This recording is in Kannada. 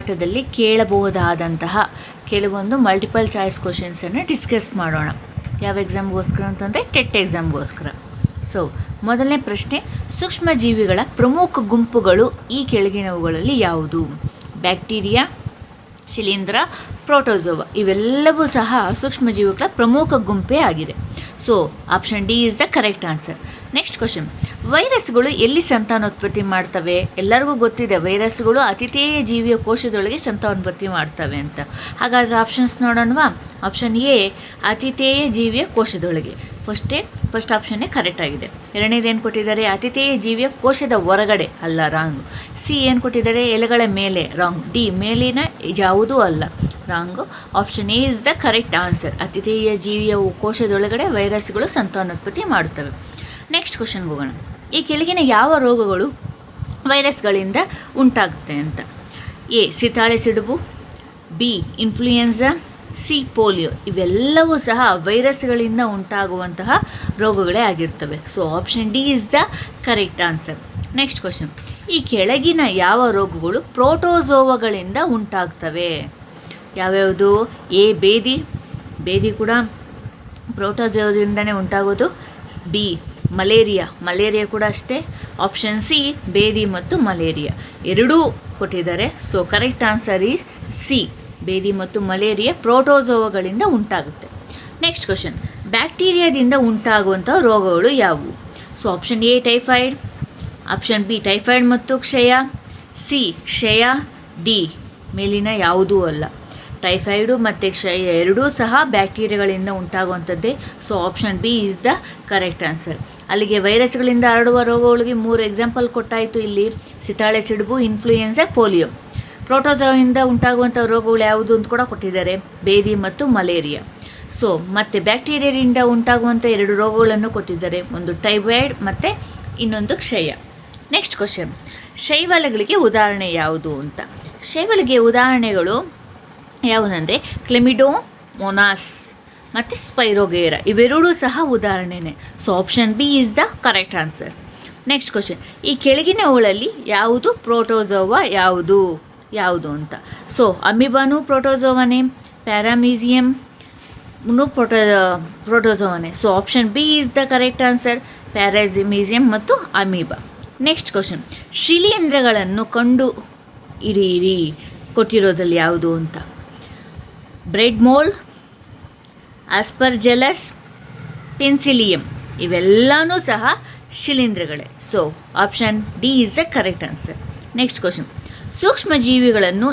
ಪಾಠದಲ್ಲಿ ಕೇಳಬಹುದಾದಂತಹ ಕೆಲವೊಂದು ಮಲ್ಟಿಪಲ್ ಚಾಯ್ಸ್ ಕ್ವಶನ್ಸನ್ನು ಡಿಸ್ಕಸ್ ಮಾಡೋಣ. ಯಾವ ಎಕ್ಸಾಮ್ಗೋಸ್ಕರ ಅಂತಂದರೆ ಟೆಟ್ ಎಕ್ಸಾಮ್ಗೋಸ್ಕರ. ಸೊ ಮೊದಲನೇ ಪ್ರಶ್ನೆ, ಸೂಕ್ಷ್ಮಜೀವಿಗಳ ಪ್ರಮುಖ ಗುಂಪುಗಳು ಈ ಕೆಳಗಿನವುಗಳಲ್ಲಿ ಯಾವುದು? ಬ್ಯಾಕ್ಟೀರಿಯಾ, ಶಿಲೀಂಧ್ರ, ಪ್ರೋಟೋಜೋವಾ ಇವೆಲ್ಲವೂ ಸಹ ಸೂಕ್ಷ್ಮಜೀವಿಗಳ ಪ್ರಮುಖ ಗುಂಪೇ ಆಗಿದೆ. So option D is the correct answer. Next question, ವೈರಸ್ಗಳು ಎಲ್ಲಿ ಸಂತಾನೋತ್ಪತ್ತಿ ಮಾಡ್ತವೆ? ಎಲ್ಲರಿಗೂ ಗೊತ್ತಿದೆ ವೈರಸ್ಗಳು ಅತಿಥೇಯ ಜೀವಿಯ ಕೋಶದೊಳಗೆ ಸಂತಾನೋತ್ಪತ್ತಿ ಮಾಡ್ತವೆ ಅಂತ. ಹಾಗಾದರೆ ಆಪ್ಷನ್ಸ್ ನೋಡೋಣವಾ? ಆಪ್ಷನ್ ಎ ಅತಿಥೇಯ ಜೀವಿಯ ಕೋಶದೊಳಗೆ. ಫಸ್ಟ್ ಆಪ್ಷನ್ನೇ ಕರೆಕ್ಟ್ ಆಗಿದೆ. ಎರಡನೇದು ಏನು ಕೊಟ್ಟಿದ್ದಾರೆ? ಅತಿಥೇಯ ಜೀವಿಯ ಕೋಶದ ಹೊರಗಡೆ, ಅಲ್ಲ, ರಾಂಗ್. ಸಿ ಏನು ಕೊಟ್ಟಿದ್ದಾರೆ? ಎಲೆಗಳ ಮೇಲೆ, ರಾಂಗ್. ಡಿ ಮೇಲಿನ ಯಾವುದೂ ಅಲ್ಲ, wrong. Option A is the correct answer. ಅತಿಥೇಯ ಜೀವಿಯ ಕೋಶದೊಳಗಡೆ ವೈರಸ್ಗಳು ಸಂತಾನೋತ್ಪತ್ತಿ ಮಾಡುತ್ತವೆ. ನೆಕ್ಸ್ಟ್ ಕ್ವಶನ್ಗೆ ಹೋಗೋಣ. ಈ ಕೆಳಗಿನ ಯಾವ ರೋಗಗಳು ವೈರಸ್ಗಳಿಂದ ಉಂಟಾಗುತ್ತೆ ಅಂತ? ಎ ಸಿತಾಳೆ ಸಿಡುಬು, ಬಿ ಇನ್ಫ್ಲೂಯೆನ್ಸಾ, ಸಿ ಪೋಲಿಯೋ. ಇವೆಲ್ಲವೂ ಸಹ ವೈರಸ್ಗಳಿಂದ ಉಂಟಾಗುವಂತಹ ರೋಗಗಳೇ ಆಗಿರ್ತವೆ. So option D is the correct answer. Next question, ಈ ಕೆಳಗಿನ ಯಾವ ರೋಗಗಳು ಪ್ರೋಟೋಜೋವಗಳಿಂದ ಉಂಟಾಗ್ತವೆ? ಯಾವ್ಯಾವುದು? ಎ ಬೇದಿ ಕೂಡ ಪ್ರೋಟೋಜೋವದಿಂದನೇ ಉಂಟಾಗೋದು. ಬಿ ಮಲೇರಿಯಾ ಕೂಡ ಅಷ್ಟೇ. ಆಪ್ಷನ್ ಸಿ ಬೇದಿ ಮತ್ತು ಮಲೇರಿಯಾ ಎರಡೂ ಕೊಟ್ಟಿದ್ದಾರೆ. So correct answer is C, ಬೇದಿ ಮತ್ತು ಮಲೇರಿಯಾ ಪ್ರೋಟೋಜೋವಗಳಿಂದ ಉಂಟಾಗುತ್ತೆ. ನೆಕ್ಸ್ಟ್ ಕ್ವಶನ್, ಬ್ಯಾಕ್ಟೀರಿಯಾದಿಂದ ಉಂಟಾಗುವಂಥ ರೋಗಗಳು ಯಾವುವು? So option A typhoid, option B typhoid ಮತ್ತು ಕ್ಷಯ, ಸಿ ಕ್ಷಯ, ಡಿ ಮೇಲಿನ ಯಾವುದೂ ಅಲ್ಲ. ಟೈಫಾಯ್ಡು ಮತ್ತು ಕ್ಷಯ ಎರಡೂ ಸಹ ಬ್ಯಾಕ್ಟೀರಿಯಾಗಳಿಂದ ಉಂಟಾಗುವಂಥದ್ದೇ. So option B is the correct answer. ಅಲ್ಲಿಗೆ ವೈರಸ್ಗಳಿಂದ ಹರಡುವ ರೋಗಗಳಿಗೆ 3 ಎಕ್ಸಾಂಪಲ್ ಕೊಟ್ಟಾಯಿತು ಇಲ್ಲಿ: ಸಿತಾಳೆ ಸಿಡುಬು, ಇನ್ಫ್ಲೂಯೆನ್ಸಾ, ಪೋಲಿಯೋ. ಪ್ರೋಟೋಜೋಯಿಂದ ಉಂಟಾಗುವಂಥ ರೋಗಗಳು ಯಾವುದು ಅಂತ ಕೂಡ ಕೊಟ್ಟಿದ್ದಾರೆ: ಬೇದಿ ಮತ್ತು ಮಲೇರಿಯಾ. ಸೊ ಮತ್ತು ಬ್ಯಾಕ್ಟೀರಿಯಾದಿಂದ ಉಂಟಾಗುವಂಥ 2 ರೋಗಗಳನ್ನು ಕೊಟ್ಟಿದ್ದಾರೆ, ಒಂದು ಟೈಫಾಯ್ಡ್ ಮತ್ತು ಇನ್ನೊಂದು ಕ್ಷಯ. ನೆಕ್ಸ್ಟ್ ಕ್ವಶನ್, ಶೈವಲಗಳಿಗೆ ಉದಾಹರಣೆ ಯಾವುದು ಅಂತ? ಶೈವಲಿಗೆ ಉದಾಹರಣೆಗಳು ಯಾವುದಂದರೆ ಕ್ಲೆಮಿಡೋಮೋನಾಸ್ ಮತ್ತು ಸ್ಪೈರೋಗೇರಾ, ಇವೆರಡೂ ಸಹ ಉದಾಹರಣೆನೇ. So option B is the correct answer. Next question, ಈ ಕೆಳಗಿನವುಗಳಲ್ಲಿ ಯಾವುದು ಪ್ರೋಟೋಜೋವಾ ಯಾವುದು ಅಂತ? ಸೊ ಅಮೀಬಾನು ಪ್ರೋಟೋಜೋವಾನೇ, ಪ್ಯಾರಾಮೀಸಿಯಮ್ನು ಪ್ರೋಟೋಜೋವಾನೇ. So option B is the correct answer, paramecium ಮತ್ತು ಅಮೀಬಾ. ನೆಕ್ಸ್ಟ್ ಕ್ವಶನ್, ಶಿಲೀಂಧ್ರಗಳನ್ನು ಕಂಡು ಹಿಡಿಯಿರಿ ಕೊಟ್ಟಿರೋದಲ್ಲಿ ಯಾವುದು ಅಂತ? ಬ್ರೆಡ್ ಮೋಲ್ಡ್, ಆಸ್ಪರ್ಜೆಲಸ್, ಪೆನ್ಸಿಲಿಯಂ ಇವೆಲ್ಲನೂ ಸಹ ಶಿಲೀಂಧ್ರಗಳೇ. So option D is the correct answer. Next question, ಸೂಕ್ಷ್ಮಜೀವಿಗಳನ್ನು